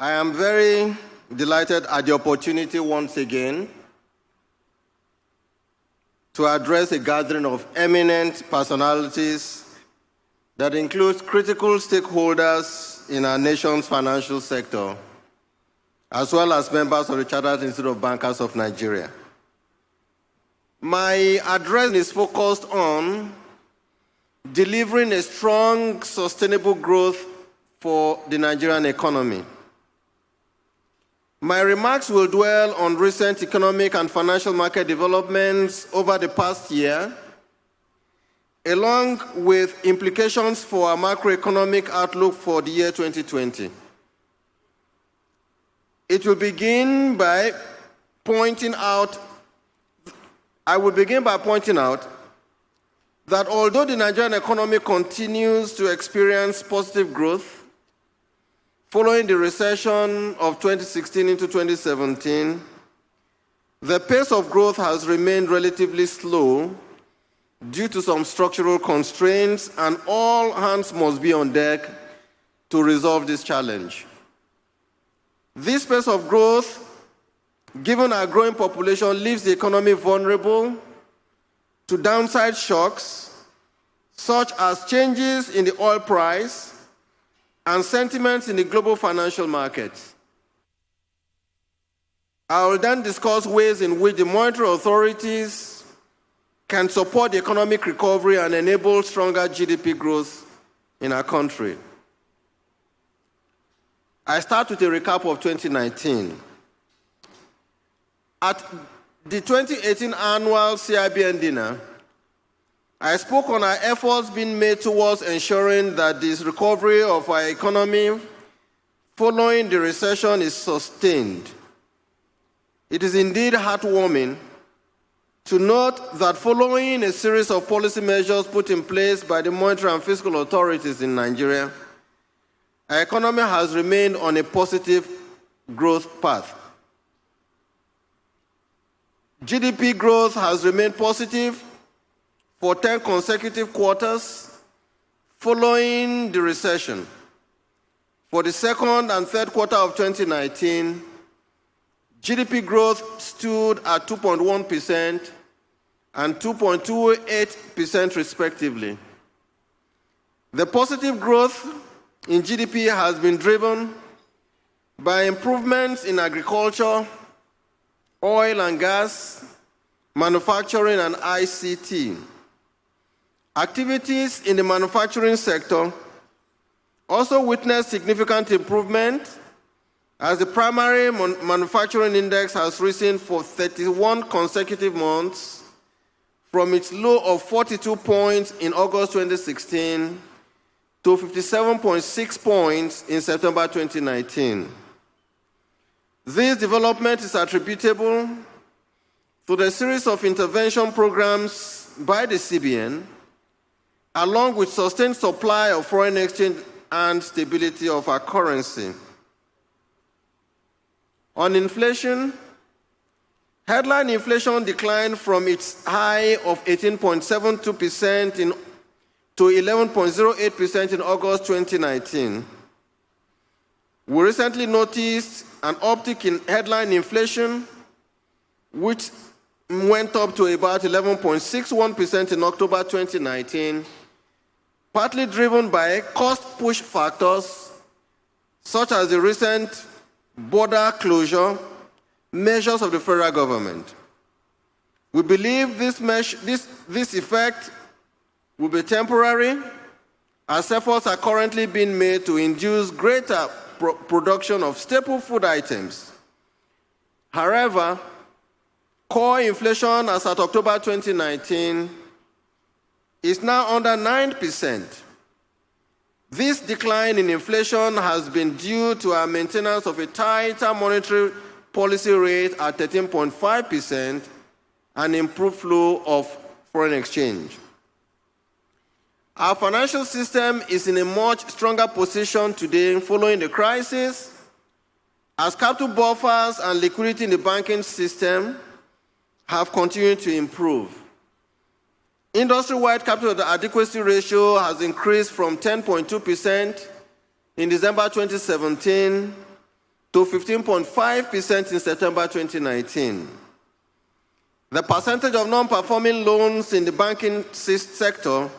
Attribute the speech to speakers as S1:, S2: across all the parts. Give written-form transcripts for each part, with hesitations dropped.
S1: I am very delighted at the opportunity once again to address a gathering of eminent personalities that includes critical stakeholders in our nation's financial sector, as well as members of the Chartered Institute of Bankers of Nigeria. My address is focused on delivering a strong, sustainable growth for the Nigerian economy. My remarks will dwell on recent economic and financial market developments over the past year, along with implications for our macroeconomic outlook for the year 2020. I will begin by pointing out that although the Nigerian economy continues to experience positive growth, following the recession of 2016 into 2017, the pace of growth has remained relatively slow due to some structural constraints, and all hands must be on deck to resolve this challenge. This pace of growth, given our growing population, leaves the economy vulnerable to downside shocks, such as changes in the oil price and sentiments in the global financial markets. I will then discuss ways in which the monetary authorities can support the economic recovery and enable stronger GDP growth in our country. I start with a recap of 2019. At the 2018 Annual CIBN dinner, I spoke on our efforts being made towards ensuring that this recovery of our economy following the recession is sustained. It is indeed heartwarming to note that following a series of policy measures put in place by the monetary and fiscal authorities in Nigeria, our economy has remained on a positive growth path. GDP growth has remained positive for 10 consecutive quarters following the recession. For the second and third quarter of 2019, GDP growth stood at 2.1% and 2.28% respectively. The positive growth in GDP has been driven by improvements in agriculture, oil and gas, manufacturing, and ICT. Activities in the manufacturing sector also witnessed significant improvement as the primary manufacturing index has risen for 31 consecutive months from its low of 42 points in August 2016 to 57.6 points in September 2019. This development is attributable to the series of intervention programs by the CBN, along with sustained supply of foreign exchange and stability of our currency. On inflation, headline inflation declined from its high of 18.72% to 11.08% in August 2019. We recently noticed an uptick in headline inflation, which went up to about 11.61% in October 2019, partly driven by cost-push factors such as the recent border closure measures of the federal government. We believe this effect will be temporary, as efforts are currently being made to induce greater production of staple food items. However, core inflation as at October 2019 is now under 9%. This decline in inflation has been due to our maintenance of a tighter monetary policy rate at 13.5% and improved flow of foreign exchange. Our financial system is in a much stronger position today following the crisis, as capital buffers and liquidity in the banking system have continued to improve. Industry-wide capital adequacy ratio has increased from 10.2% in December 2017 to 15.5% in September 2019. The percentage of non-performing loans in the banking sector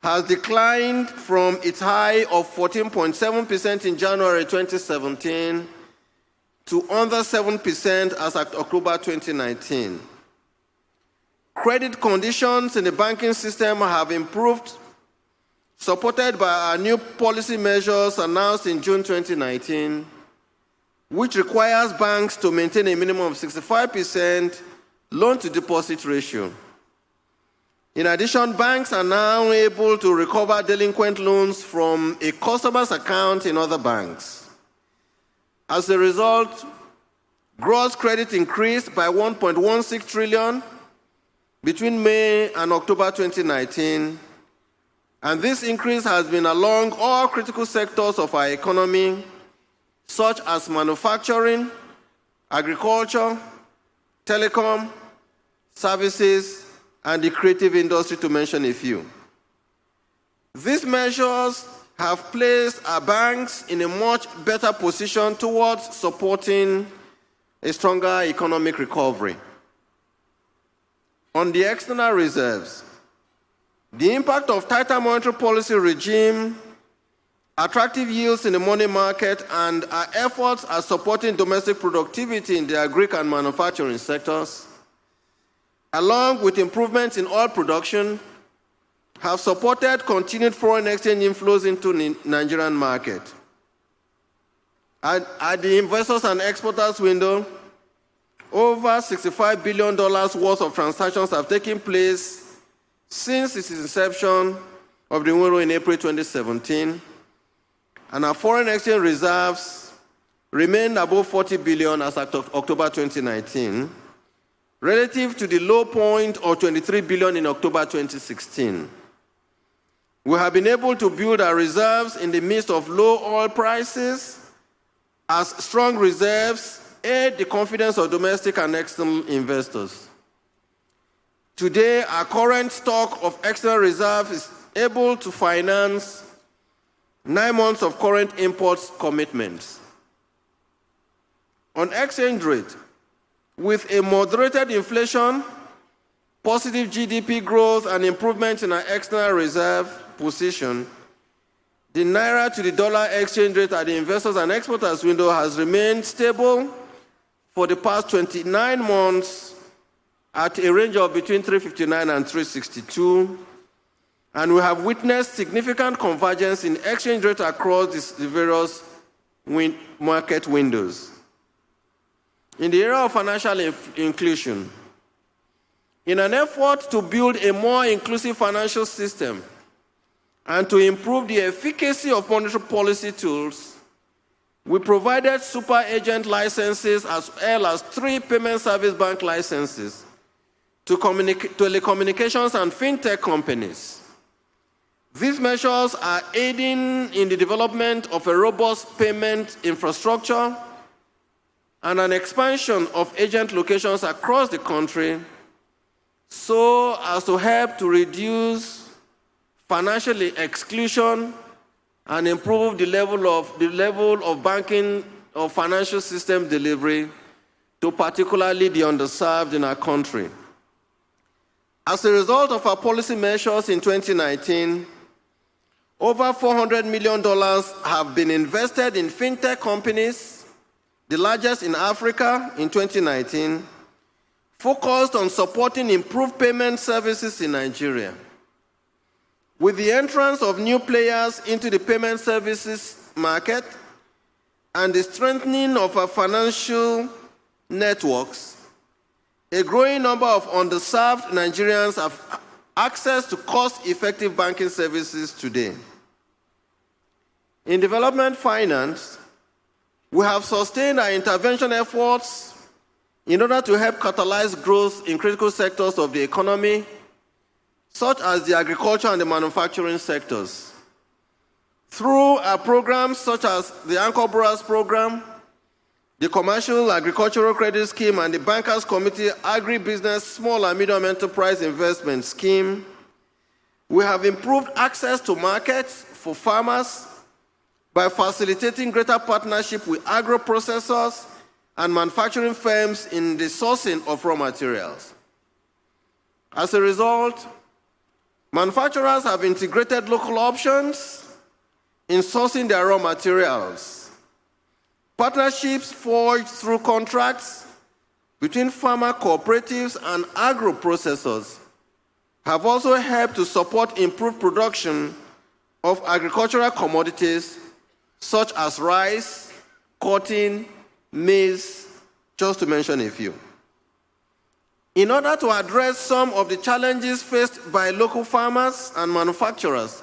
S1: has declined from its high of 14.7% in January 2017 to under 7% as at October 2019. Credit conditions in the banking system have improved, supported by our new policy measures announced in June 2019, which requires banks to maintain a minimum of 65% loan-to-deposit ratio. In addition, banks are now able to recover delinquent loans from a customer's account in other banks. As a result, gross credit increased by 1.16 trillion between May and October 2019, and this increase has been along all critical sectors of our economy, such as manufacturing, agriculture, telecom, services, and the creative industry, to mention a few. These measures have placed our banks in a much better position towards supporting a stronger economic recovery. On the external reserves, the impact of tighter monetary policy regime, attractive yields in the money market, and our efforts at supporting domestic productivity in the agri and manufacturing sectors, along with improvements in oil production, have supported continued foreign exchange inflows into the Nigerian market. At the investors and exporters window, over $65 billion worth of transactions have taken place since its inception of the window in April 2017, and our foreign exchange reserves remain above 40 billion as at October 2019, relative to the low point of 23 billion in October 2016. We have been able to build our reserves in the midst of low oil prices, as strong reserves aid the confidence of domestic and external investors. Today, our current stock of external reserve is able to finance 9 months of current imports commitments. On exchange rate, with a moderated inflation, positive GDP growth, and improvement in our external reserve position, the naira to the dollar exchange rate at the investors and exporters window has remained stable for the past 29 months at a range of between 359 and 362, and we have witnessed significant convergence in exchange rate across the various market windows. In the area of financial inclusion, in an effort to build a more inclusive financial system and to improve the efficacy of monetary policy tools, we provided super agent licenses as well as 3 payment service bank licenses to telecommunications and fintech companies. These measures are aiding in the development of a robust payment infrastructure and an expansion of agent locations across the country, so as to help to reduce financial exclusion and improve the level of banking or financial system delivery to particularly the underserved in our country. As a result of our policy measures in 2019, over $400 million have been invested in fintech companies, the largest in Africa in 2019, focused on supporting improved payment services in Nigeria. With the entrance of new players into the payment services market and the strengthening of our financial networks, a growing number of underserved Nigerians have access to cost-effective banking services today. In development finance, we have sustained our intervention efforts in order to help catalyze growth in critical sectors of the economy, such as the agriculture and the manufacturing sectors. Through our programs such as the Anchor Borrowers Program, the Commercial Agricultural Credit Scheme, and the Bankers Committee Agribusiness Small and Medium Enterprise Investment Scheme, we have improved access to markets for farmers by facilitating greater partnership with agro-processors and manufacturing firms in the sourcing of raw materials. As a result, manufacturers have integrated local options in sourcing their raw materials. Partnerships forged through contracts between farmer cooperatives and agro-processors have also helped to support improved production of agricultural commodities such as rice, cotton, maize, just to mention a few. In order to address some of the challenges faced by local farmers and manufacturers,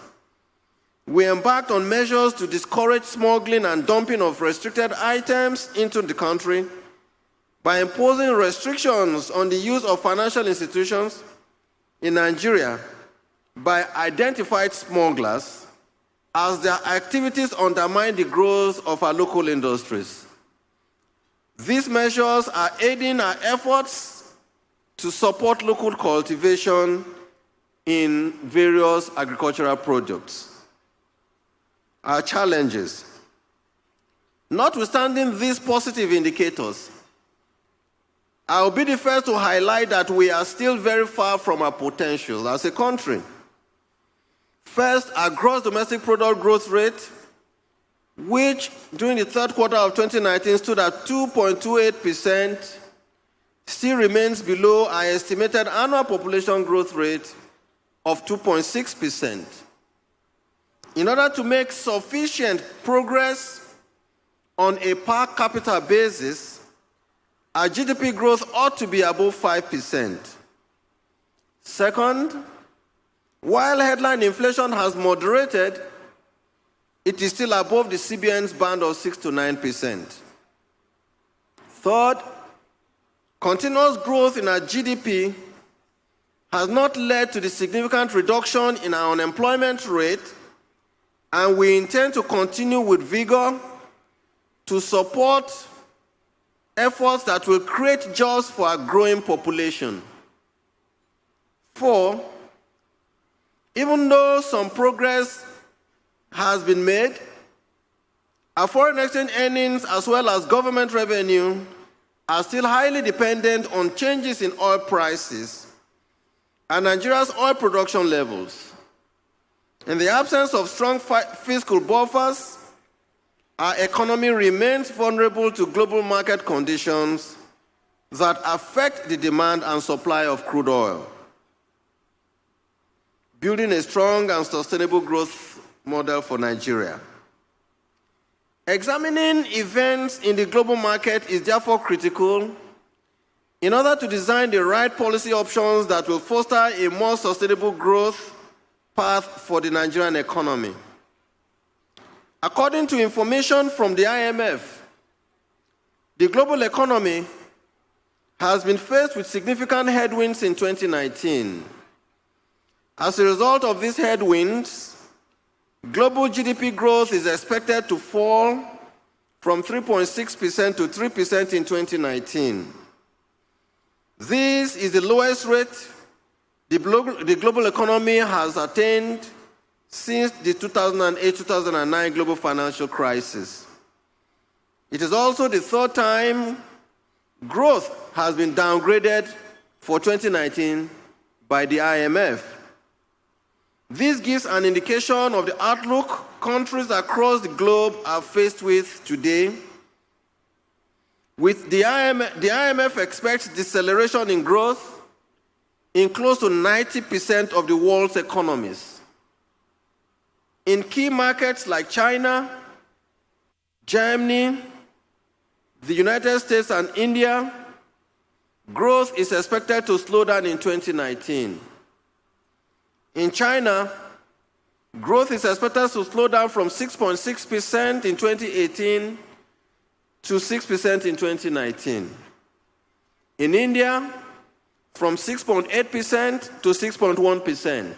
S1: we embarked on measures to discourage smuggling and dumping of restricted items into the country by imposing restrictions on the use of financial institutions in Nigeria by identified smugglers as their activities undermine the growth of our local industries. These measures are aiding our efforts to support local cultivation in various agricultural products. Our challenges. Notwithstanding these positive indicators, I will be the first to highlight that we are still very far from our potential as a country. First, our gross domestic product growth rate, which during the third quarter of 2019 stood at 2.28%, still remains below our estimated annual population growth rate of 2.6%. In order to make sufficient progress on a per capita basis, our GDP growth ought to be above 5%. Second, while headline inflation has moderated, it is still above the CBN's band of 6 to 9%. Third, continuous growth in our GDP has not led to the significant reduction in our unemployment rate, and we intend to continue with vigor to support efforts that will create jobs for our growing population. Four, even though some progress has been made, our foreign exchange earnings as well as government revenue are still highly dependent on changes in oil prices and Nigeria's oil production levels. In the absence of strong fiscal buffers, our economy remains vulnerable to global market conditions that affect the demand and supply of crude oil. Building a strong and sustainable growth model for Nigeria. Examining events in the global market is therefore critical in order to design the right policy options that will foster a more sustainable growth path for the Nigerian economy. According to information from the IMF, the global economy has been faced with significant headwinds in 2019. As a result of these headwinds, global GDP growth is expected to fall from 3.6% to 3% in 2019. This is the lowest rate the global economy has attained since the 2008-2009 global financial crisis. It is also the third time growth has been downgraded for 2019 by the IMF. This gives an indication of the outlook countries across the globe are faced with today. With the IMF expects deceleration in growth in close to 90% of the world's economies. In key markets like China, Germany, the United States, and India, growth is expected to slow down in 2019. In China, growth is expected to slow down from 6.6% in 2018 to 6% in 2019. In India, from 6.8% to 6.1%.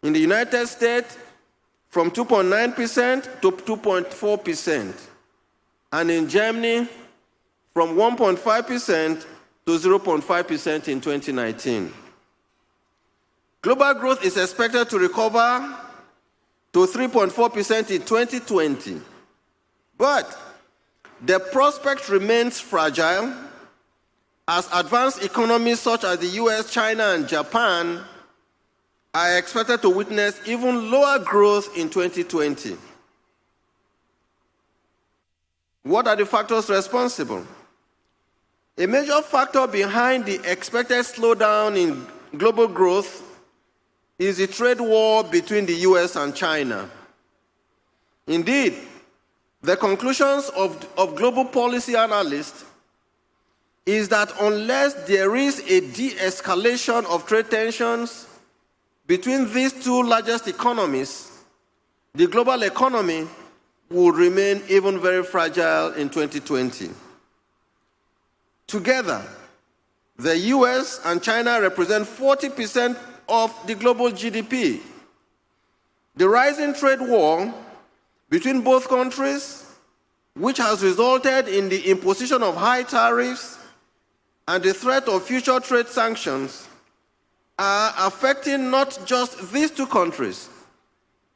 S1: In the United States, from 2.9% to 2.4%. And in Germany, from 1.5% to 0.5% in 2019. Global growth is expected to recover to 3.4% in 2020. But the prospect remains fragile as advanced economies such as the US, China, and Japan are expected to witness even lower growth in 2020. What are the factors responsible? A major factor behind the expected slowdown in global growth is the trade war between the US and China. Indeed, the conclusions of global policy analysts is that unless there is a de-escalation of trade tensions between these two largest economies, the global economy will remain even very fragile in 2020. Together, the US and China represent 40% of the global GDP. The rising trade war between both countries, which has resulted in the imposition of high tariffs and the threat of future trade sanctions, are affecting not just these two countries,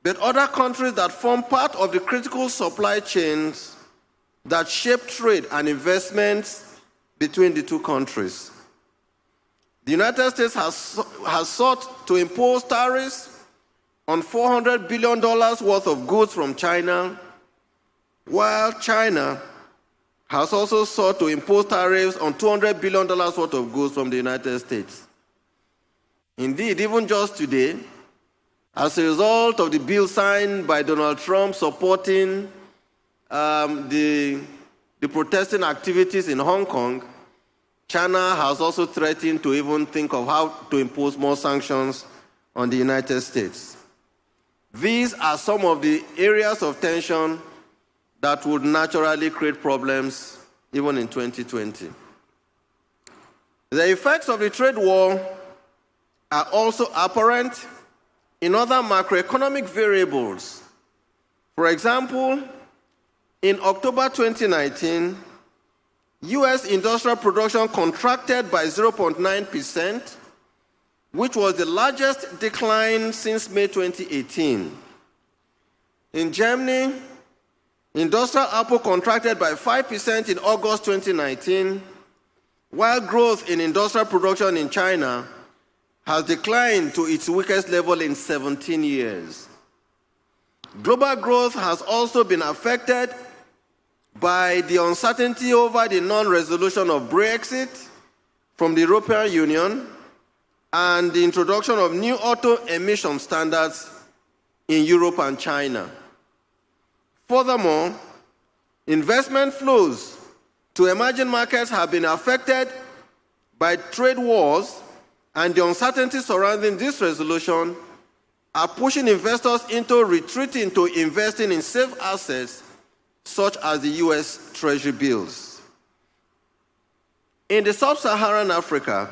S1: but other countries that form part of the critical supply chains that shape trade and investments between the two countries. The United States has sought to impose tariffs on $400 billion worth of goods from China, while China has also sought to impose tariffs on $200 billion worth of goods from the United States. Indeed, even just today, as a result of the bill signed by Donald Trump supporting the protesting activities in Hong Kong, China has also threatened to even think of how to impose more sanctions on the United States. These are some of the areas of tension that would naturally create problems even in 2020. The effects of the trade war are also apparent in other macroeconomic variables. For example, in October 2019, US industrial production contracted by 0.9%, which was the largest decline since May 2018. In Germany, industrial output contracted by 5% in August 2019, while growth in industrial production in China has declined to its weakest level in 17 years. Global growth has also been affected by the uncertainty over the non-resolution of Brexit from the European Union and the introduction of new auto emission standards in Europe and China. Furthermore, investment flows to emerging markets have been affected by trade wars, and the uncertainty surrounding this resolution are pushing investors into retreating to investing in safe assets such as the US Treasury bills. In the sub-Saharan Africa,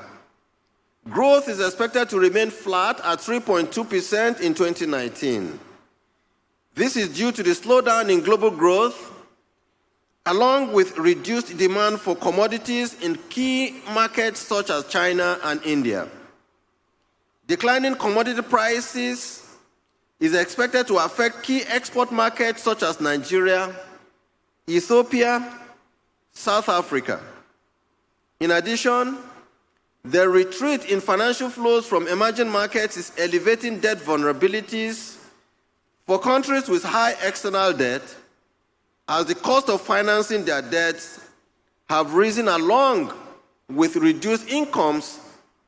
S1: growth is expected to remain flat at 3.2% in 2019. This is due to the slowdown in global growth, along with reduced demand for commodities in key markets such as China and India. Declining commodity prices is expected to affect key export markets such as Nigeria, Ethiopia, South Africa. In addition, the retreat in financial flows from emerging markets is elevating debt vulnerabilities for countries with high external debt, as the cost of financing their debts have risen along with reduced incomes,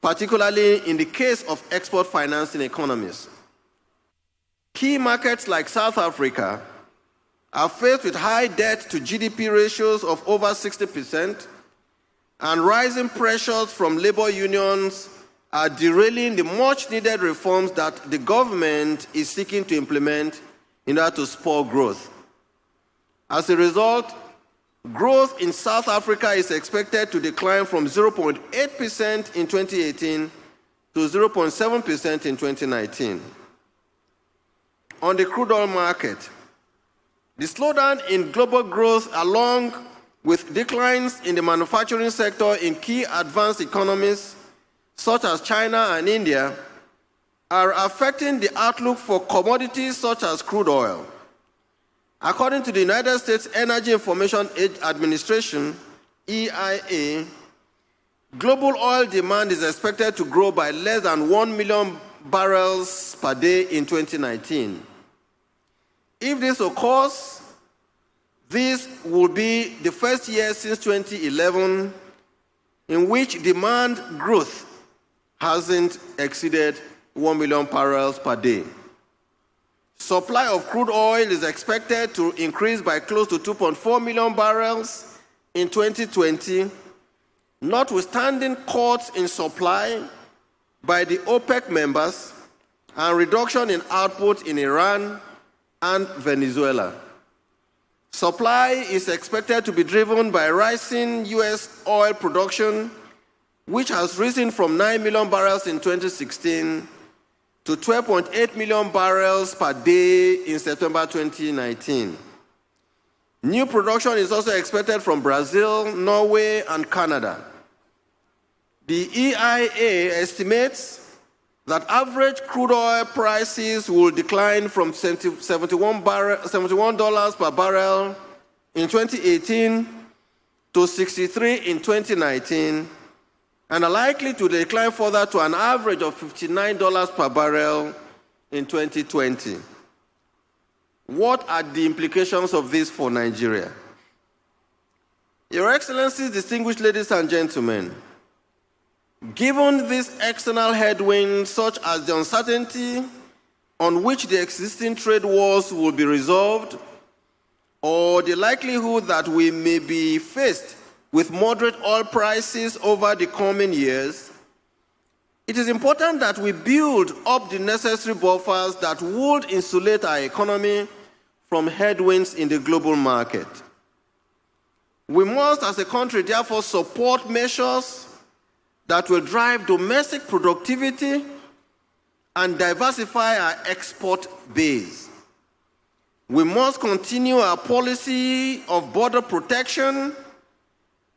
S1: particularly in the case of export financing economies. Key markets like South Africa are faced with high debt to GDP ratios of over 60%, and rising pressures from labor unions are derailing the much-needed reforms that the government is seeking to implement in order to spur growth. As a result, growth in South Africa is expected to decline from 0.8% in 2018 to 0.7% in 2019. On the crude oil market, the slowdown in global growth, along with declines in the manufacturing sector in key advanced economies such as China and India, are affecting the outlook for commodities such as crude oil. According to the United States Energy Information Administration, EIA, global oil demand is expected to grow by less than 1 million barrels per day in 2019. If this occurs, this will be the first year since 2011 in which demand growth hasn't exceeded 1 million barrels per day. Supply of crude oil is expected to increase by close to 2.4 million barrels in 2020, notwithstanding cuts in supply by the OPEC members and reduction in output in Iran and Venezuela. Supply is expected to be driven by rising U.S. oil production, which has risen from 9 million barrels in 2016 to 12.8 million barrels per day in September 2019. New production is also expected from Brazil, Norway, and Canada. The EIA estimates that average crude oil prices will decline from $71 per barrel in 2018 to $63 in 2019, and are likely to decline further to an average of $59 per barrel in 2020. What are the implications of this for Nigeria? Your Excellencies, distinguished ladies and gentlemen, given these external headwinds, such as the uncertainty on which the existing trade wars will be resolved, or the likelihood that we may be faced with moderate oil prices over the coming years, it is important that we build up the necessary buffers that would insulate our economy from headwinds in the global market. We must, as a country, therefore, support measures that will drive domestic productivity and diversify our export base. We must continue our policy of border protection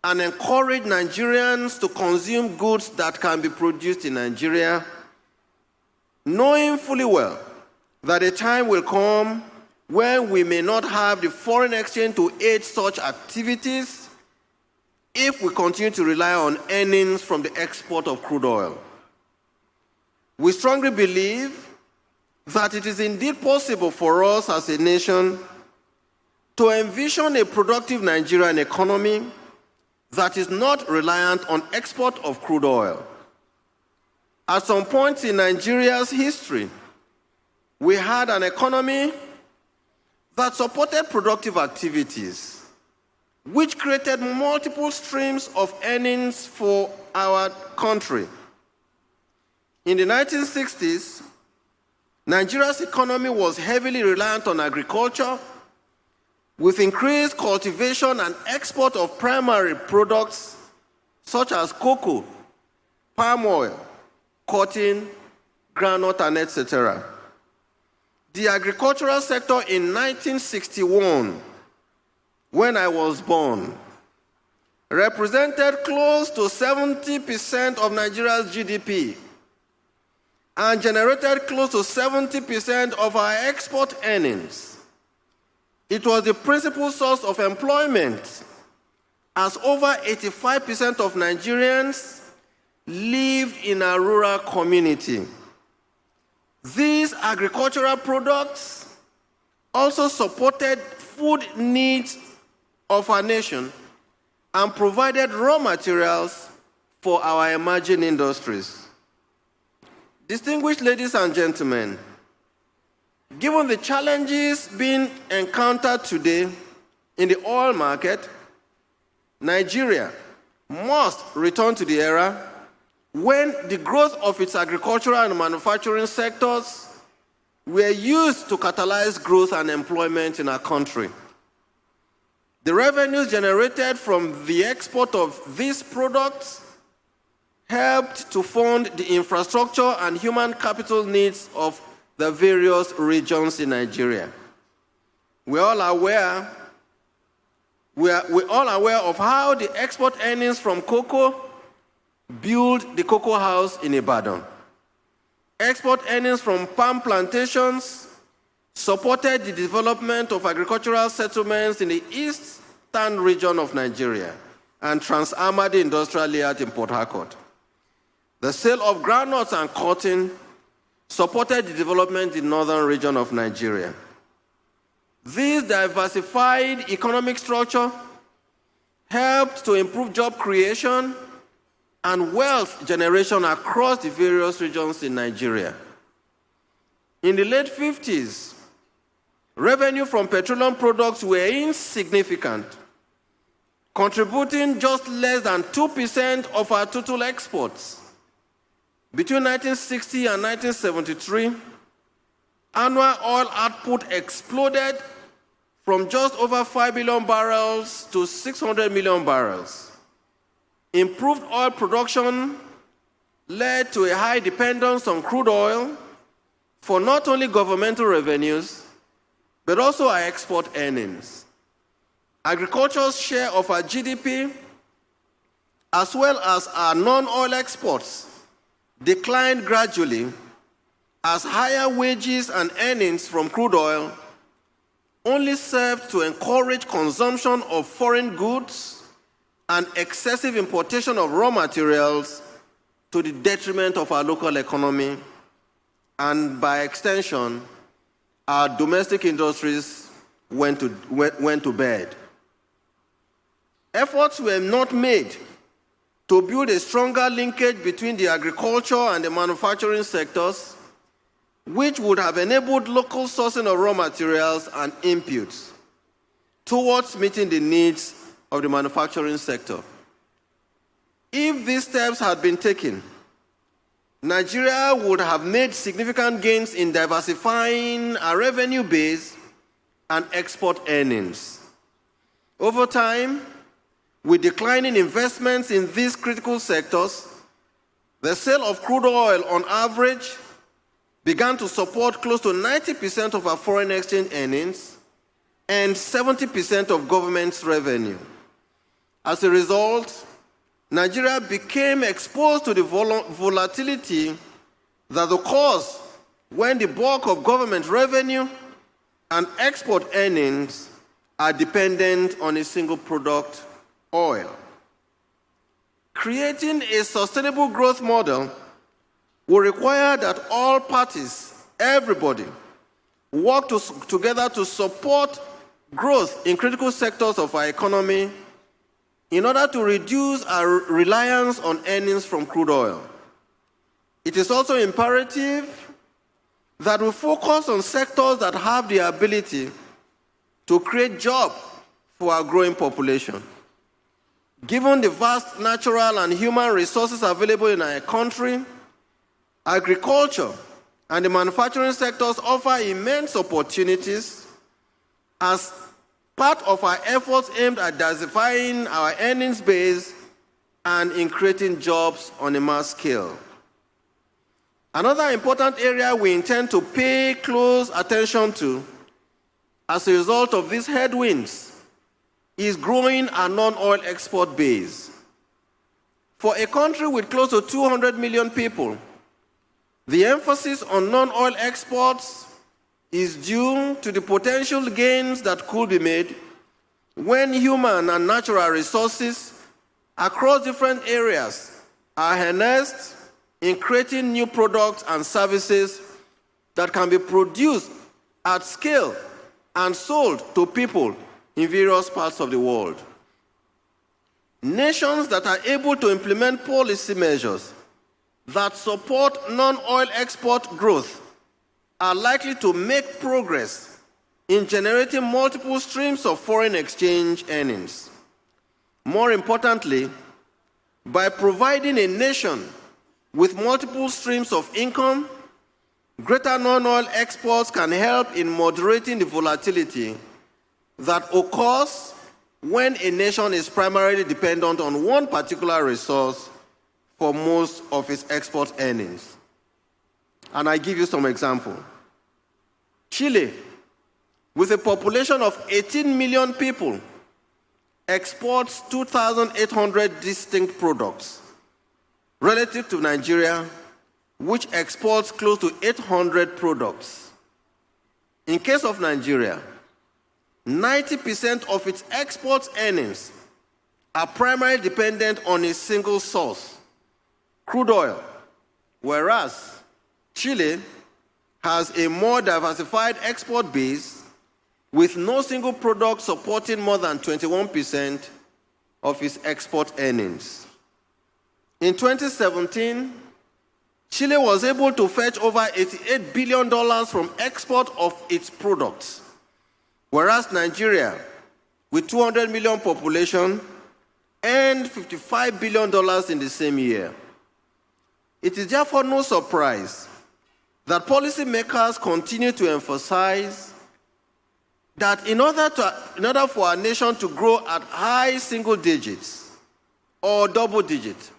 S1: and encourage Nigerians to consume goods that can be produced in Nigeria, knowing fully well that a time will come when we may not have the foreign exchange to aid such activities if we continue to rely on earnings from the export of crude oil. We strongly believe that it is indeed possible for us as a nation to envision a productive Nigerian economy that is not reliant on export of crude oil. At some point in Nigeria's history, we had an economy that supported productive activities, which created multiple streams of earnings for our country. In the 1960s, Nigeria's economy was heavily reliant on agriculture, with increased cultivation and export of primary products such as cocoa, palm oil, cotton, groundnut, and etc. The agricultural sector in 1961, when I was born, represented close to 70% of Nigeria's GDP and generated close to 70% of our export earnings. It was the principal source of employment, as over 85% of Nigerians lived in a rural community. These agricultural products also supported food needs of our nation and provided raw materials for our emerging industries. Distinguished ladies and gentlemen, given the challenges being encountered today in the oil market, Nigeria must return to the era when the growth of its agricultural and manufacturing sectors were used to catalyze growth and employment in our country. The revenues generated from the export of these products helped to fund the infrastructure and human capital needs of the various regions in Nigeria. We're all aware of how the export earnings from cocoa built the cocoa house in Ibadan. Export earnings from palm plantations supported the development of agricultural settlements in the eastern region of Nigeria and Trans-Amadi Industrial Layout in Port Harcourt. The sale of groundnuts and cotton supported the development in the northern region of Nigeria. This diversified economic structure helped to improve job creation and wealth generation across the various regions in Nigeria. In the late 50s, revenue from petroleum products were insignificant, contributing just less than 2% of our total exports. Between 1960 and 1973, annual oil output exploded from just over 5 billion barrels to 600 million barrels. Improved oil production led to a high dependence on crude oil for not only governmental revenues, but also our export earnings. Agriculture's share of our GDP, as well as our non-oil exports, declined gradually as higher wages and earnings from crude oil only served to encourage consumption of foreign goods and excessive importation of raw materials to the detriment of our local economy and, by extension, our domestic industries went to bed. Efforts were not made to build a stronger linkage between the agriculture and the manufacturing sectors, which would have enabled local sourcing of raw materials and inputs towards meeting the needs of the manufacturing sector. If these steps had been taken, Nigeria would have made significant gains in diversifying our revenue base and export earnings. Over time, with declining investments in these critical sectors, the sale of crude oil on average began to support close to 90% of our foreign exchange earnings and 70% of government's revenue. As a result, Nigeria became exposed to the volatility that occurs when the bulk of government revenue and export earnings are dependent on a single product, oil. Creating a sustainable growth model will require that all parties, everybody, work together to support growth in critical sectors of our economy in order to reduce our reliance on earnings from crude oil. It is also imperative that we focus on sectors that have the ability to create jobs for our growing population. Given the vast natural and human resources available in our country, agriculture and the manufacturing sectors offer immense opportunities as part of our efforts aimed at diversifying our earnings base and in creating jobs on a mass scale. Another important area we intend to pay close attention to as a result of these headwinds is growing our non-oil export base. For a country with close to 200 million people, the emphasis on non-oil exports is due to the potential gains that could be made when human and natural resources across different areas are harnessed in creating new products and services that can be produced at scale and sold to people in various parts of the world. Nations that are able to implement policy measures that support non-oil export growth are likely to make progress in generating multiple streams of foreign exchange earnings. More importantly, by providing a nation with multiple streams of income, greater non-oil exports can help in moderating the volatility that occurs when a nation is primarily dependent on one particular resource for most of its export earnings. And I give you some examples. Chile, with a population of 18 million people, exports 2,800 distinct products. Relative to Nigeria, which exports close to 800 products. In case of Nigeria, 90% of its export earnings are primarily dependent on a single source, crude oil, whereas Chile has a more diversified export base with no single product supporting more than 21% of its export earnings. In 2017, Chile was able to fetch over $88 billion from export of its products, whereas Nigeria, with 200 million population, earned $55 billion in the same year. It is therefore no surprise that policymakers continue to emphasize that in order for our nation to grow at high single digits or double digits,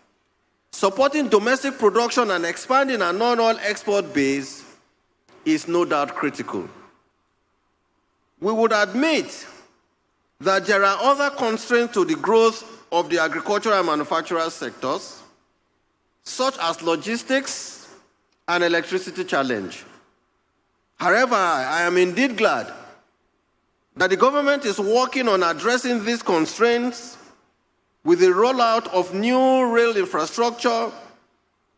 S1: supporting domestic production and expanding our non-oil export base is no doubt critical. We would admit that there are other constraints to the growth of the agricultural and manufacturing sectors, such as logistics and electricity challenge. However, I am indeed glad that the government is working on addressing these constraints with the rollout of new rail infrastructure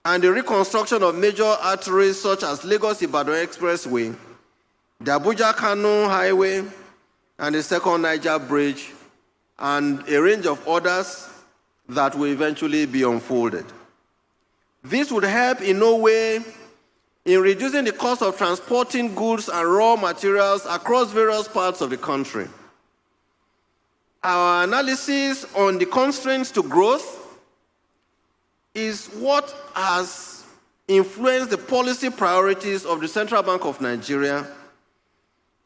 S1: and the reconstruction of major arteries such as Lagos-Ibadan Expressway, the Abuja-Kano Highway, and the Second Niger Bridge, and a range of others that will eventually be unfolded. This would help in no way in reducing the cost of transporting goods and raw materials across various parts of the country. Our analysis on the constraints to growth is what has influenced the policy priorities of the Central Bank of Nigeria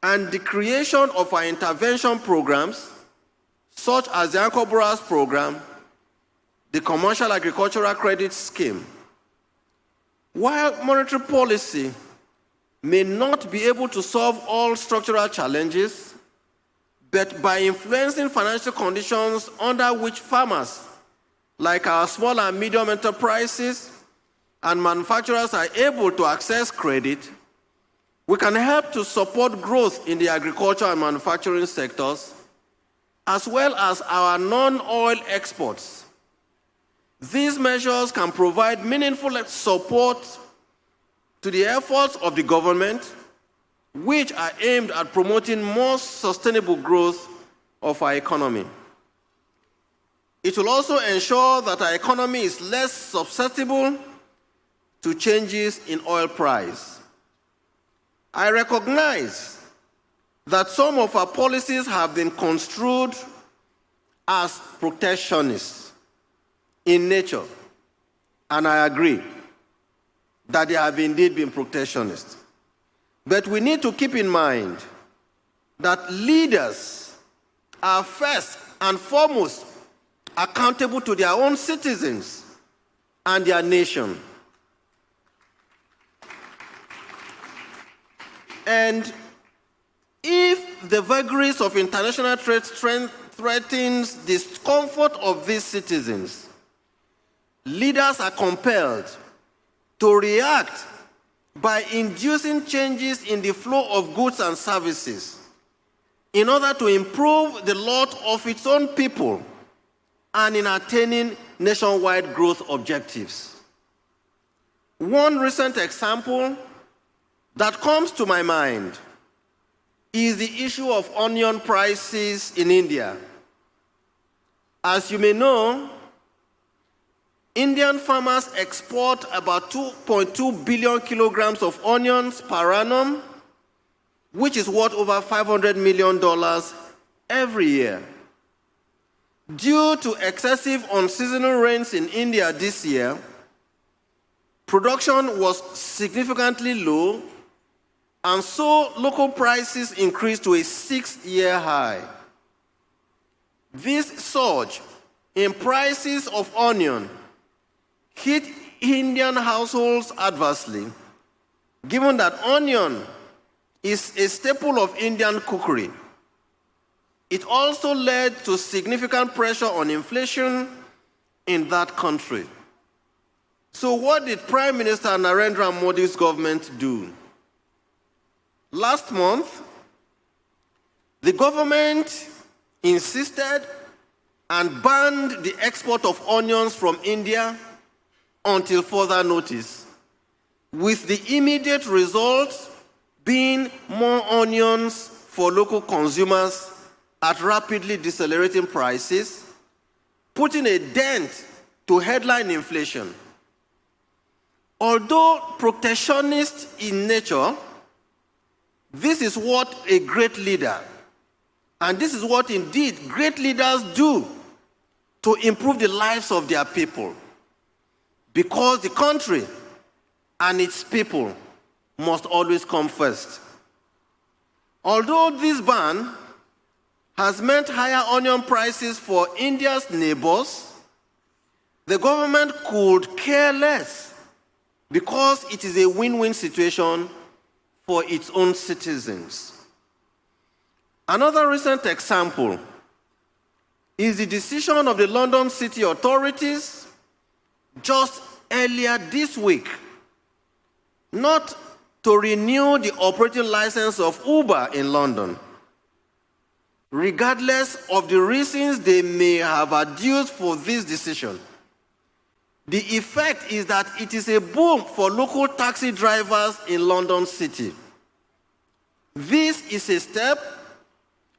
S1: and the creation of our intervention programs, such as the Anchor Borrowers Program, the Commercial Agricultural Credit Scheme. While monetary policy may not be able to solve all structural challenges, but by influencing financial conditions under which farmers, like our small and medium enterprises and manufacturers, are able to access credit, we can help to support growth in the agriculture and manufacturing sectors, as well as our non-oil exports. These measures can provide meaningful support to the efforts of the government, which are aimed at promoting more sustainable growth of our economy. It will also ensure that our economy is less susceptible to changes in oil price. I recognize that some of our policies have been construed as protectionist in nature, and I agree that they have indeed been protectionist. But we need to keep in mind that leaders are first and foremost accountable to their own citizens and their nation. And if the vagaries of international trade threatens the comfort of these citizens, leaders are compelled to react by inducing changes in the flow of goods and services in order to improve the lot of its own people and in attaining nationwide growth objectives. One recent example that comes to my mind is the issue of onion prices in India. As you may know, Indian farmers export about 2.2 billion kilograms of onions per annum, which is worth over $500 million every year. Due to excessive unseasonal rains in India this year, production was significantly low, and so local prices increased to a 6-year high. This surge in prices of onion hit Indian households adversely, given that onion is a staple of Indian cookery. It also led to significant pressure on inflation in that country. So what did Prime Minister Narendra Modi's government do? Last month, the government insisted and banned the export of onions from India until further notice, with the immediate result being more onions for local consumers at rapidly decelerating prices, putting a dent to headline inflation. Although protectionist in nature, this is what a great leader, and this is what indeed great leaders do to improve the lives of their people, because the country and its people must always come first. Although this ban has meant higher onion prices for India's neighbors, the government could care less because it is a win-win situation for its own citizens. Another recent example is the decision of the London City authorities just earlier this week not to renew the operating license of Uber in London, regardless of the reasons they may have adduced for this decision. The effect is that it is a boom for local taxi drivers in London City. This is a step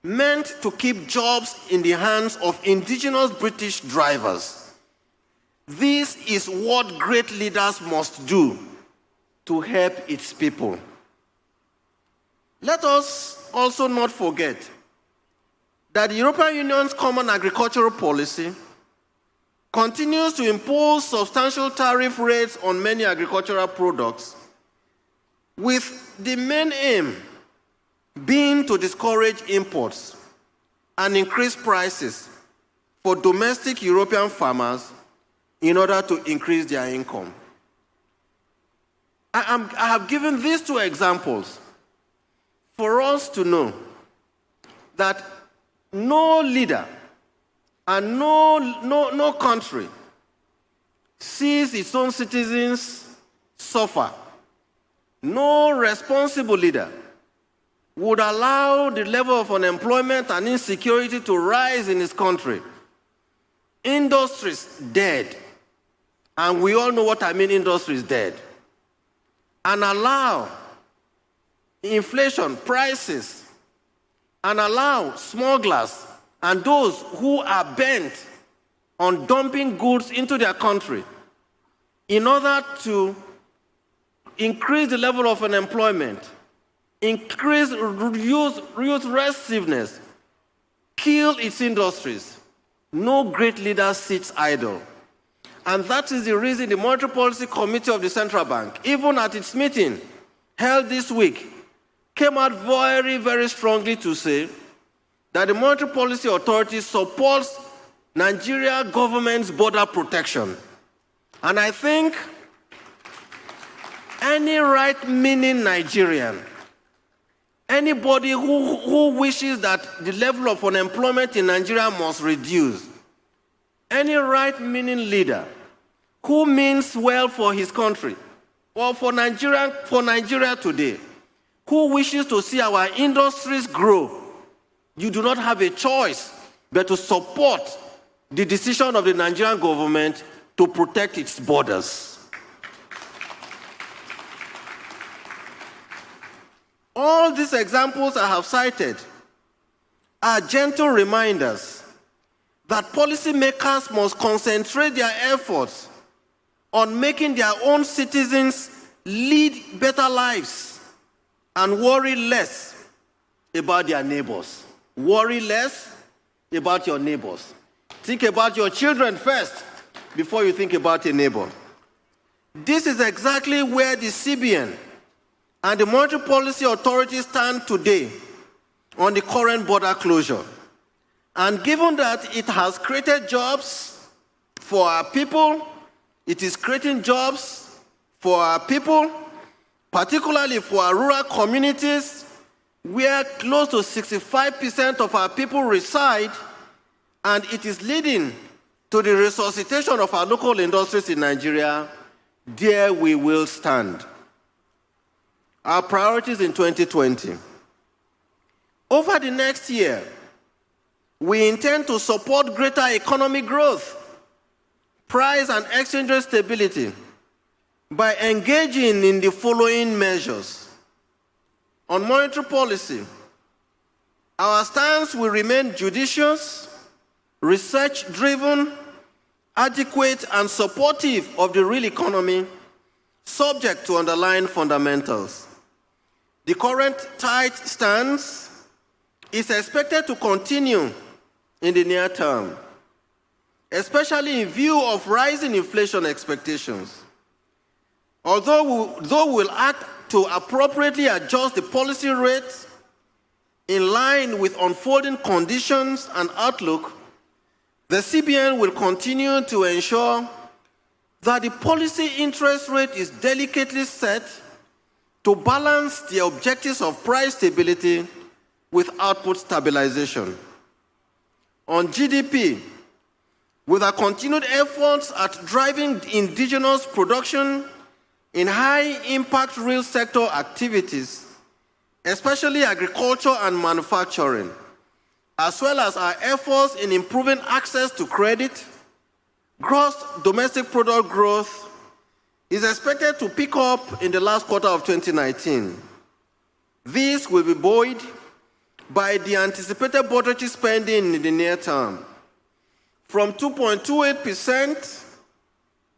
S1: meant to keep jobs in the hands of indigenous British drivers. This is what great leaders must do to help its people. Let us also not forget that the European Union's Common Agricultural Policy continues to impose substantial tariff rates on many agricultural products, with the main aim being to discourage imports and increase prices for domestic European farmers in order to increase their income. I have given these two examples for us to know that no leader and no country sees its own citizens suffer. No responsible leader would allow the level of unemployment and insecurity to rise in his country. Industries dead, and we all know what I mean, industries dead, and allow inflation, prices, and allow smugglers and those who are bent on dumping goods into their country in order to increase the level of unemployment, increase youth restiveness, kill its industries. No great leader sits idle. And that is the reason the Monetary Policy Committee of the Central Bank, even at its meeting held this week, came out very, very strongly to say that the Monetary Policy Authority supports Nigeria government's border protection. And I think any right-meaning Nigerian, anybody who wishes that the level of unemployment in Nigeria must reduce, any right-meaning leader who means well for his country or for Nigeria today, who wishes to see our industries grow, you do not have a choice but to support the decision of the Nigerian government to protect its borders. All these examples I have cited are gentle reminders that policymakers must concentrate their efforts on making their own citizens lead better lives and worry less about their neighbors. Worry less about your neighbors. Think about your children first before you think about a neighbor. This is exactly where the CBN and the Monetary Policy Authority stand today on the current border closure. And given that it has created jobs for our people, it is creating jobs for our people, particularly for our rural communities, where close to 65% of our people reside, and it is leading to the resuscitation of our local industries in Nigeria, there we will stand. Our priorities in 2020. Over the next year, we intend to support greater economic growth, price and exchange rate stability by engaging in the following measures. On monetary policy, our stance will remain judicious, research-driven, adequate, and supportive of the real economy, subject to underlying fundamentals. The current tight stance is expected to continue in the near term, especially in view of rising inflation expectations. Though we'll act to appropriately adjust the policy rate in line with unfolding conditions and outlook, the CBN will continue to ensure that the policy interest rate is delicately set to balance the objectives of price stability with output stabilization. On GDP, with our continued efforts at driving indigenous production in high-impact real sector activities, especially agriculture and manufacturing, as well as our efforts in improving access to credit, gross domestic product growth is expected to pick up in the last quarter of 2019. This will be buoyed by the anticipated budgetary spending in the near term. From 2.28%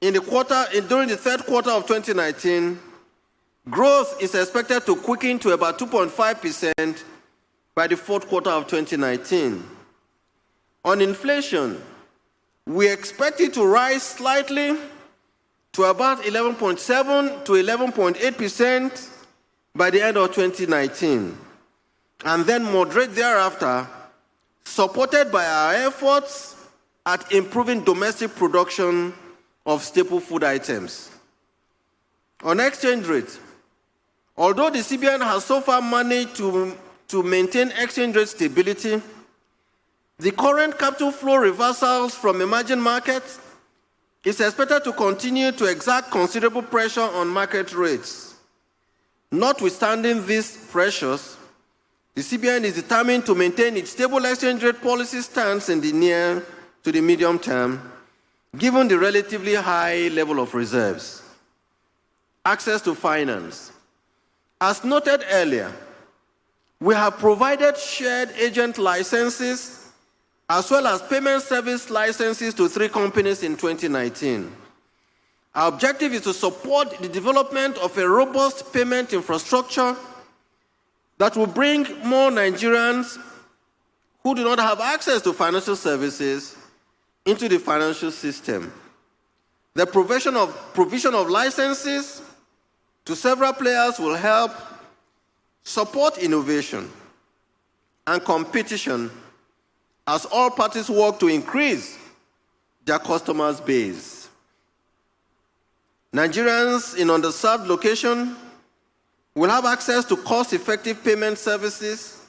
S1: during the third quarter of 2019, growth is expected to quicken to about 2.5% by the fourth quarter of 2019. On inflation, we expect it to rise slightly to about 11.7 to 11.8% by the end of 2019, and then moderate thereafter, supported by our efforts at improving domestic production of staple food items. On exchange rate, although the CBN has so far managed to maintain exchange rate stability, the current capital flow reversals from emerging markets is expected to continue to exert considerable pressure on market rates. Notwithstanding these pressures, the CBN is determined to maintain its stable exchange rate policy stance in the near to the medium term, given the relatively high level of reserves. Access to finance. As noted earlier, we have provided shared agent licenses as well as payment service licenses to 3 companies in 2019. Our objective is to support the development of a robust payment infrastructure that will bring more Nigerians who do not have access to financial services into the financial system. The provision of licenses to several players will help support innovation and competition as all parties work to increase their customers' base. Nigerians in underserved locations will have access to cost-effective payment services,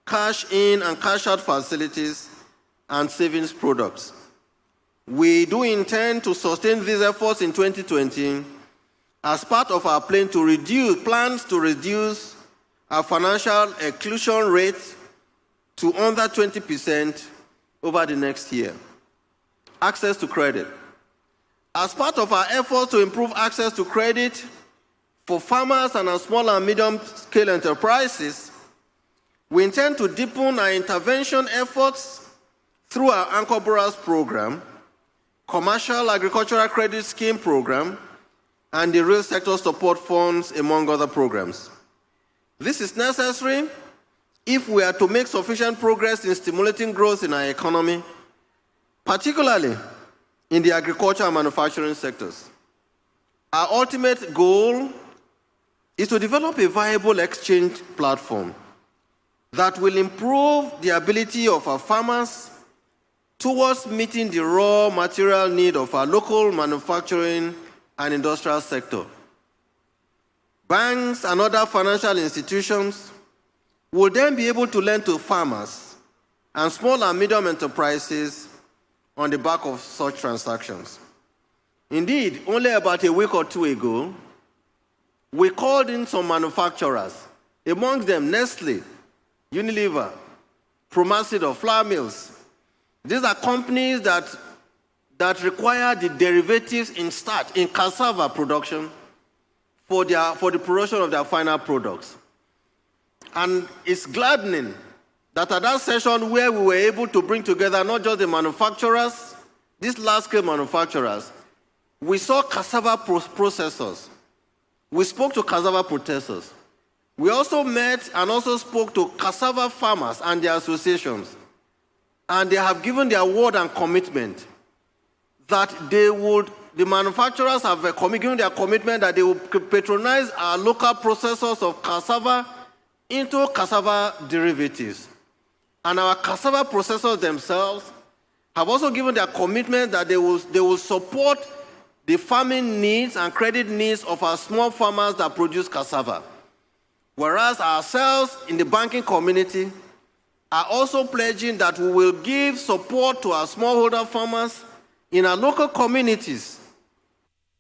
S1: cash-in and cash-out facilities, and savings products. We do intend to sustain these efforts in 2020 as part of our plans to reduce our financial inclusion rate to under 20% over the next year. Access to credit. As part of our efforts to improve access to credit for farmers and small and medium-scale enterprises, we intend to deepen our intervention efforts through our Anchor Borrowers Program, Commercial Agricultural Credit Scheme Program, and the Real Sector Support Funds, among other programs. This is necessary if we are to make sufficient progress in stimulating growth in our economy, particularly in the agriculture and manufacturing sectors. Our ultimate goal is to develop a viable exchange platform that will improve the ability of our farmers towards meeting the raw material need of our local manufacturing and industrial sector. Banks and other financial institutions will then be able to lend to farmers and small and medium enterprises on the back of such transactions. Indeed, only about a week or two ago, we called in some manufacturers, amongst them Nestle, Unilever, Promasidor, flour mills. These are companies that require the derivatives in starch, in cassava production, for the production of their final products. And it's gladdening that at that session where we were able to bring together not just the manufacturers, these large-scale manufacturers, we saw cassava processors. We spoke to cassava processors. We also met and also spoke to cassava farmers and their associations. And they have given their word and commitment that the manufacturers have given their commitment that they will patronize our local processors of cassava into cassava derivatives. And our cassava processors themselves have also given their commitment that they will support the farming needs and credit needs of our small farmers that produce cassava. Whereas ourselves in the banking community are also pledging that we will give support to our smallholder farmers in our local communities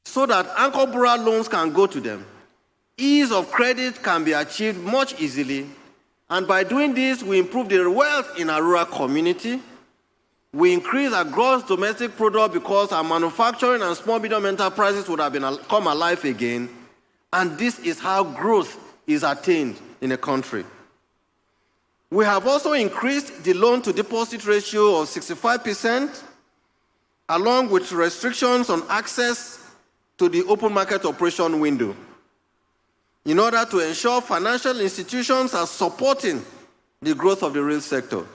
S1: so that anchor borrower loans can go to them. Ease of credit can be achieved much easily, and by doing this, we improve the wealth in our rural community. We increase our gross domestic product because our manufacturing and small medium enterprises would have come alive again, and this is how growth is attained in a country. We have also increased the loan-to-deposit ratio of 65%, along with restrictions on access to the open market operation window, in order to ensure financial institutions are supporting the growth of the real sector.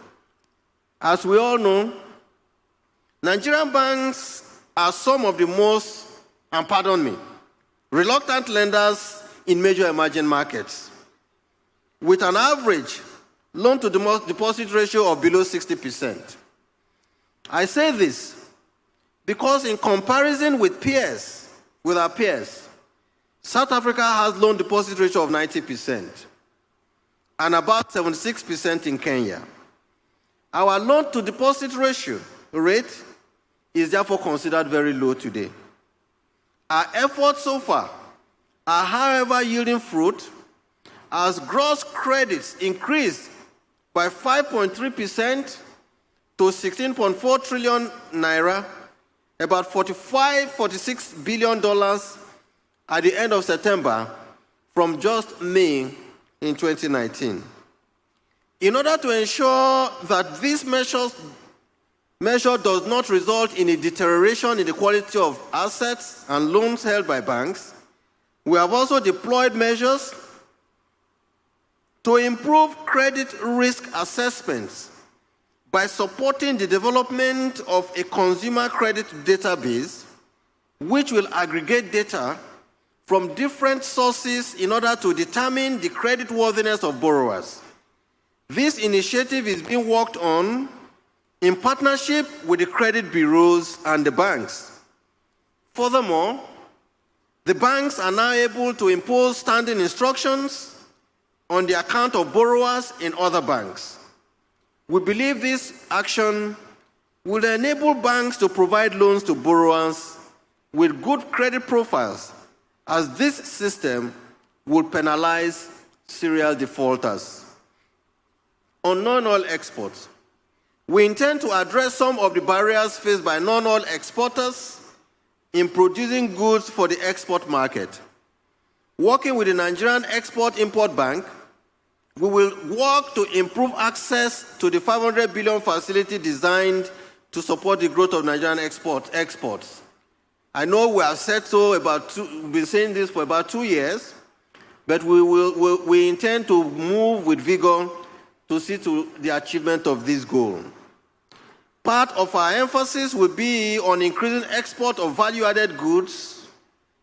S1: As we all know, Nigerian banks are some of the most, and pardon me, reluctant lenders in major emerging markets, with an average loan-to-deposit ratio of below 60%. I say this because in comparison with our peers, South Africa has loan-deposit ratio of 90% and about 76% in Kenya. Our loan-to-deposit ratio rate is therefore considered very low today. Our efforts so far are, however, yielding fruit as gross credits increased by 5.3% to 16.4 trillion naira, about $46 billion at the end of September from just May in 2019. In order to ensure that this measure does not result in a deterioration in the quality of assets and loans held by banks, we have also deployed measures to improve credit risk assessments by supporting the development of a consumer credit database, which will aggregate data from different sources in order to determine the creditworthiness of borrowers. This initiative is being worked on in partnership with the credit bureaus and the banks. Furthermore, the banks are now able to impose standing instructions on the account of borrowers in other banks. We believe this action will enable banks to provide loans to borrowers with good credit profiles, as this system will penalize serial defaulters. On non-oil exports, we intend to address some of the barriers faced by non-oil exporters in producing goods for the export market. Working with the Nigerian Export-Import Bank, we will work to improve access to the 500 billion facility designed to support the growth of Nigerian exports. I know we have said so we've been saying this for about 2 years, but we intend to move with vigor to see to the achievement of this goal. Part of our emphasis will be on increasing export of value-added goods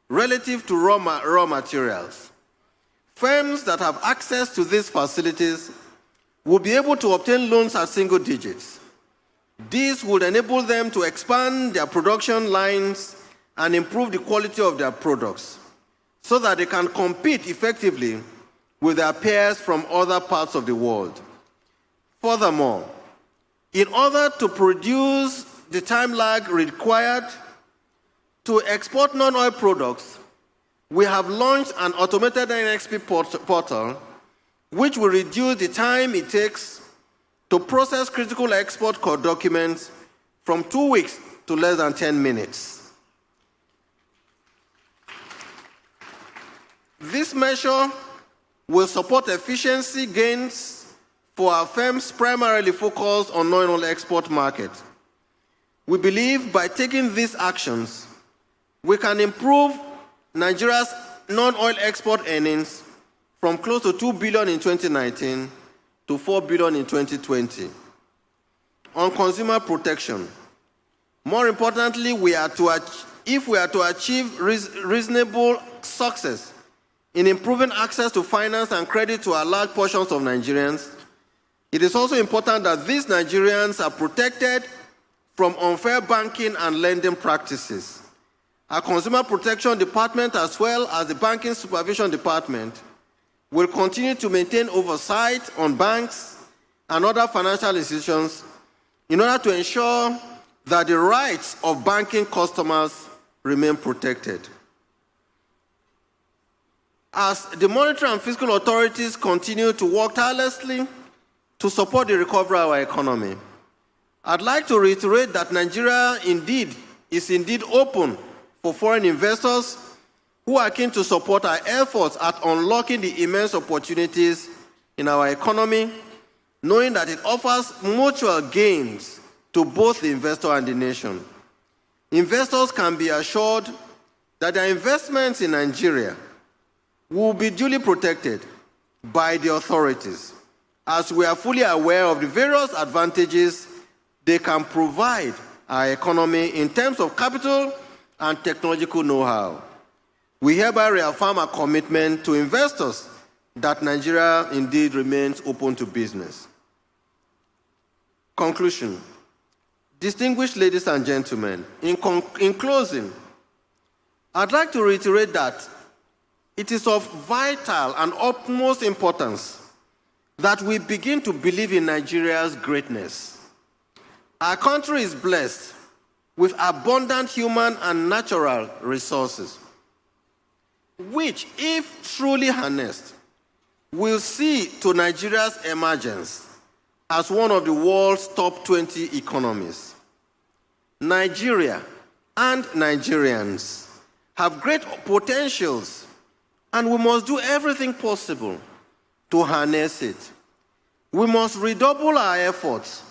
S1: relative to raw materials. Firms that have access to these facilities will be able to obtain loans at single digits. This would enable them to expand their production lines and improve the quality of their products so that they can compete effectively with their peers from other parts of the world. Furthermore, in order to produce the time lag required To export non-oil products, we have launched an automated NXP portal, which will reduce the time it takes to process critical export documents from 2 weeks to less than 10 minutes. This measure will support efficiency gains for our firms primarily focused on non-oil export market. We believe by taking these actions, we can improve Nigeria's non-oil export earnings from close to $2 billion in 2019 to $4 billion in 2020. On consumer protection, more importantly, if we are to achieve reasonable success in improving access to finance and credit to a large portions of Nigerians, it is also important that these Nigerians are protected from unfair banking and lending practices. Our Consumer Protection Department, as well as the Banking Supervision Department, will continue to maintain oversight on banks and other financial institutions in order to ensure that the rights of banking customers remain protected. As the monetary and fiscal authorities continue to work tirelessly to support the recovery of our economy, I'd like to reiterate that Nigeria is indeed open for foreign investors who are keen to support our efforts at unlocking the immense opportunities in our economy, knowing that it offers mutual gains to both the investor and the nation. Investors can be assured that their investments in Nigeria will be duly protected by the authorities, as we are fully aware of the various advantages they can provide our economy in terms of capital and technological know-how. We hereby reaffirm our commitment to investors that Nigeria indeed remains open to business. Conclusion. Distinguished ladies and gentlemen, in closing, I'd like to reiterate that it is of vital and utmost importance that we begin to believe in Nigeria's greatness. Our country is blessed with abundant human and natural resources, which, if truly harnessed, will see to Nigeria's emergence as one of the world's top 20 economies. Nigeria and Nigerians have great potentials, and we must do everything possible to harness it. We must redouble our efforts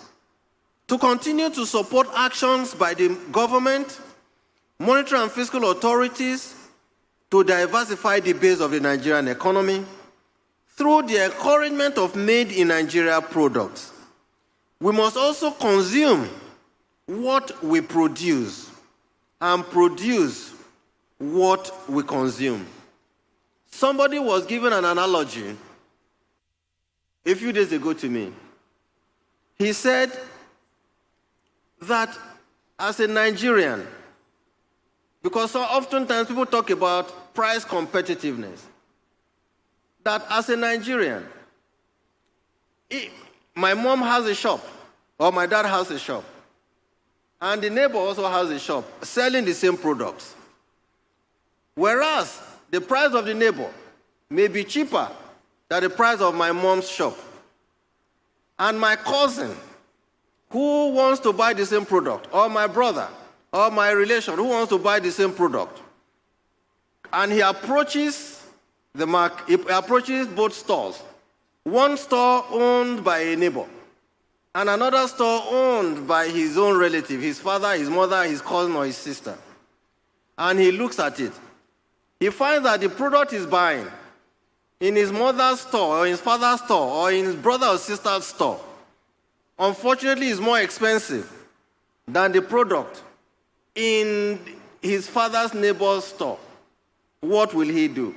S1: to continue to support actions by the government, monetary and fiscal authorities to diversify the base of the Nigerian economy through the encouragement of made-in-Nigeria products. We must also consume what we produce and produce what we consume. Somebody was given an analogy a few days ago to me. He said that as a Nigerian, because so oftentimes people talk about price competitiveness, that as a Nigerian, my mom has a shop, or my dad has a shop, and the neighbor also has a shop selling the same products. Whereas the price of the neighbor may be cheaper than the price of my mom's shop. And my cousin, who wants to buy the same product, or my brother, or my relation who wants to buy the same product, and he approaches he approaches both stores. One store owned by a neighbor, and another store owned by his own relative, his father, his mother, his cousin, or his sister. And he looks at it. He finds that the product he's buying in his mother's store, or his father's store, or in his brother or sister's store, unfortunately is more expensive than the product in his father's neighbor's store. What will he do?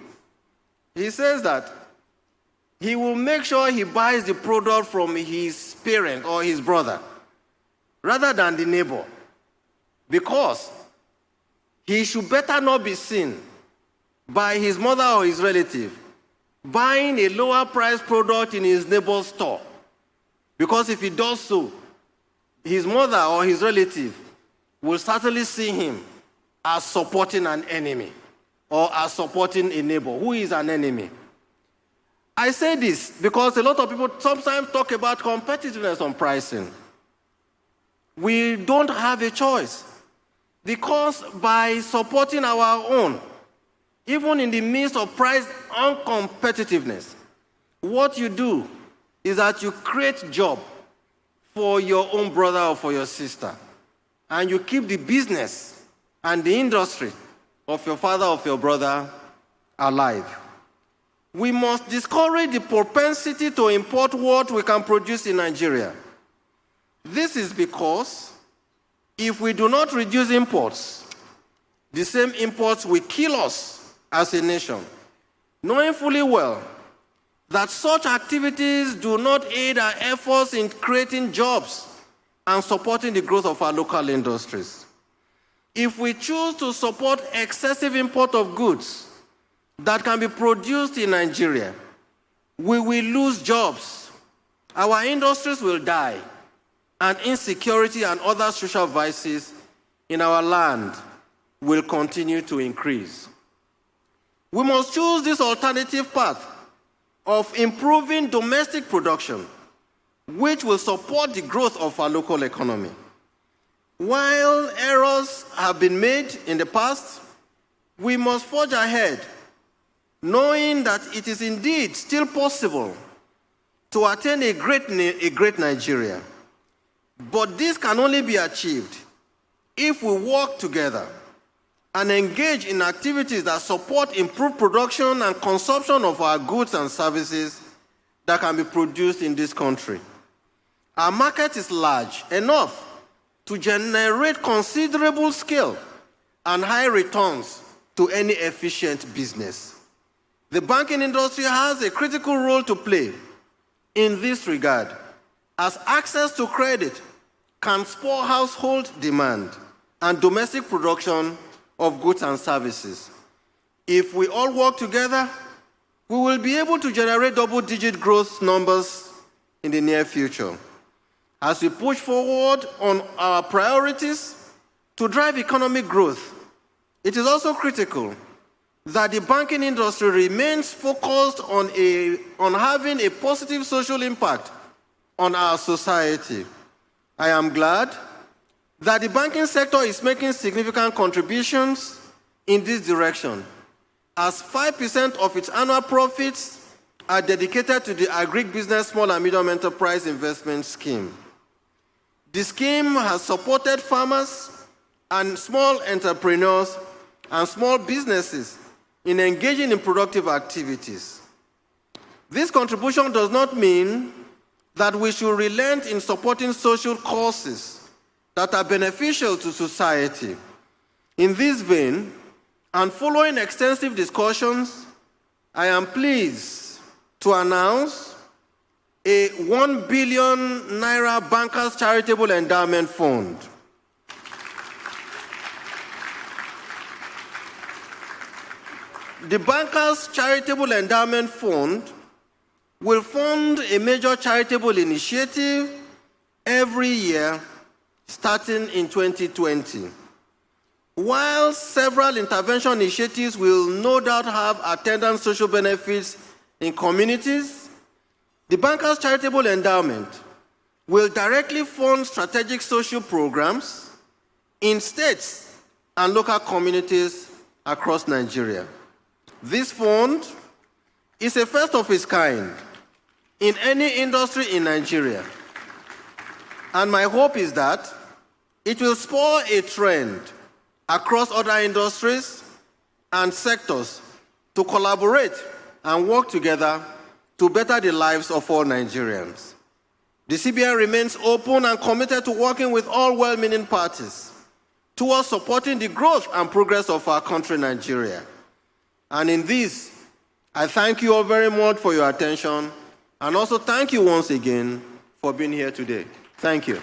S1: He says that he will make sure he buys the product from his parent or his brother rather than the neighbor, because he should better not be seen by his mother or his relative buying a lower price product in his neighbor's store. Because if he does so, his mother or his relative will certainly see him as supporting an enemy or as supporting a neighbor. Who is an enemy? I say this because a lot of people sometimes talk about competitiveness on pricing. We don't have a choice, because by supporting our own, even in the midst of price uncompetitiveness, what you do is that you create job for your own brother or for your sister, and you keep the business and the industry of your father or of your brother alive. We must discourage the propensity to import what we can produce in Nigeria. This is because if we do not reduce imports, the same imports will kill us as a nation, knowing fully well that such activities do not aid our efforts in creating jobs and supporting the growth of our local industries. If we choose to support excessive import of goods that can be produced in Nigeria, we will lose jobs, our industries will die, and insecurity and other social vices in our land will continue to increase. We must choose this alternative path of improving domestic production, which will support the growth of our local economy. While errors have been made in the past, we must forge ahead, knowing that it is indeed still possible to attain a great Nigeria. But this can only be achieved if we work together and engage in activities that support improved production and consumption of our goods and services that can be produced in this country. Our market is large enough to generate considerable scale and high returns to any efficient business. The banking industry has a critical role to play in this regard, as access to credit can spur household demand and domestic production of goods and services. If we all work together, we will be able to generate double-digit growth numbers in the near future. As we push forward on our priorities to drive economic growth, it is also critical that the banking industry remains focused on having a positive social impact on our society. I am glad that the banking sector is making significant contributions in this direction, as 5% of its annual profits are dedicated to the Agribusiness Small and Medium Enterprise Investment Scheme. The scheme has supported farmers and small entrepreneurs and small businesses in engaging in productive activities. This contribution does not mean that we should relent in supporting social causes that are beneficial to society. In this vein, and following extensive discussions, I am pleased to announce a 1 billion naira Bankers Charitable Endowment Fund. The Bankers Charitable Endowment Fund will fund a major charitable initiative every year starting in 2020. While several intervention initiatives will no doubt have attendant social benefits in communities, the Bankers Charitable Endowment will directly fund strategic social programs in states and local communities across Nigeria. This fund is a first of its kind in any industry in Nigeria. And my hope is that it will spur a trend across other industries and sectors to collaborate and work together to better the lives of all Nigerians. The CBN remains open and committed to working with all well-meaning parties towards supporting the growth and progress of our country, Nigeria. And in this, I thank you all very much for your attention, and also thank you once again for being here today. Thank you.